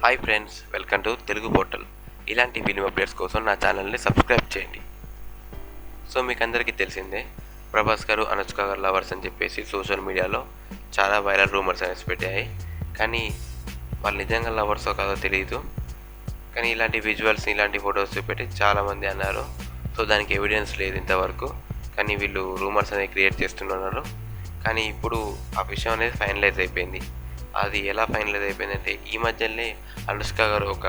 Hi friends, welcome to Telugu portal. ఇలాంటి film updates కోసం నా ఛానల్ని సబ్స్క్రైబ్ చేయండి. సో మీకు అందరికీ తెలిసిందే, ప్రభాస్ గారు అనుష్క గారు లవర్స్ అని చెప్పేసి సోషల్ మీడియాలో చాలా వైరల్ రూమర్స్ అనేసి పెట్టాయి. కానీ వాళ్ళు నిజంగా లవర్సో కాదో తెలియదు. కానీ ఇలాంటి విజువల్స్, ఇలాంటి ఫొటోస్ చూపెట్టి చాలామంది అన్నారు. సో దానికి ఎవిడెన్స్ లేదు ఇంతవరకు. కానీ వీళ్ళు రూమర్స్ అనేవి క్రియేట్ చేస్తున్నారు. కానీ ఇప్పుడు ఆ విషయం అనేది ఫైనలైజ్ అయిపోయింది. అది ఎలా ఫైనలైజ్ అయిపోయిందంటే, ఈ మధ్యనే అనుష్క గారు ఒక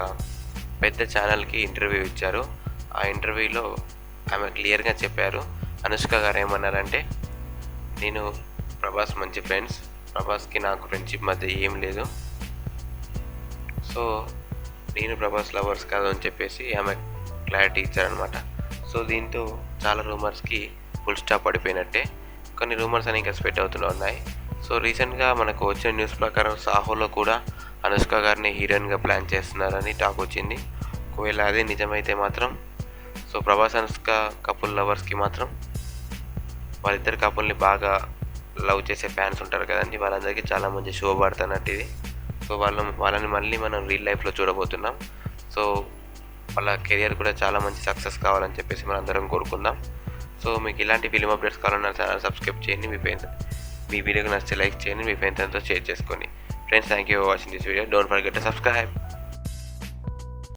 పెద్ద ఛానల్కి ఇంటర్వ్యూ ఇచ్చారు. ఆ ఇంటర్వ్యూలో ఆమె క్లియర్గా చెప్పారు. అనుష్క గారు ఏమన్నారంటే, నేను ప్రభాస్ మంచి ఫ్రెండ్స్, ప్రభాస్కి నాకు ఫ్రెండ్షిప్ మధ్య ఏం లేదు, సో నేను ప్రభాస్ లవర్స్ కాదు అని చెప్పేసి ఆమె క్లారిటీ ఇచ్చారనమాట. సో దీంతో చాలా రూమర్స్కి ఫుల్ స్టాప్ పడిపోయినట్టే. కొన్ని రూమర్స్ అనేవి ఇంకా స్ప్రెడ్ అవుతూనే ఉన్నాయి. సో రీసెంట్గా మనకు వచ్చిన న్యూస్ ప్రకారం సాహోలో కూడా అనుష్క గారిని హీరోయిన్గా ప్లాన్ చేస్తున్నారని టాక్ వచ్చింది. ఒకవేళ అదే నిజమైతే మాత్రం, సో ప్రభాస్ అనుష్క కపుల్ లవర్స్కి మాత్రం, వాళ్ళిద్దరు కపుల్ని బాగా లవ్ చేసే ఫ్యాన్స్ ఉంటారు కదండి, వాళ్ళందరికీ చాలా మంచి శుభపడుతున్నట్టు ఇది. సో వాళ్ళని మళ్ళీ మనం రియల్ లైఫ్లో చూడబోతున్నాం. సో వాళ్ళ కెరియర్ కూడా చాలా మంచి సక్సెస్ కావాలని చెప్పేసి మనం అందరం కోరుకుందాం. సో మీకు ఇలాంటి ఫిలిం అప్డేట్స్ కావాలన్నా ఛానల్ సబ్స్క్రైబ్ చేయండి. మీ వీడియోకి నచ్చితే లైక్ చేయండి, మీ ఫ్రెండ్స్తో షేర్ చేసుకోండి. Friends, thank you for watching this video. Don't forget to subscribe.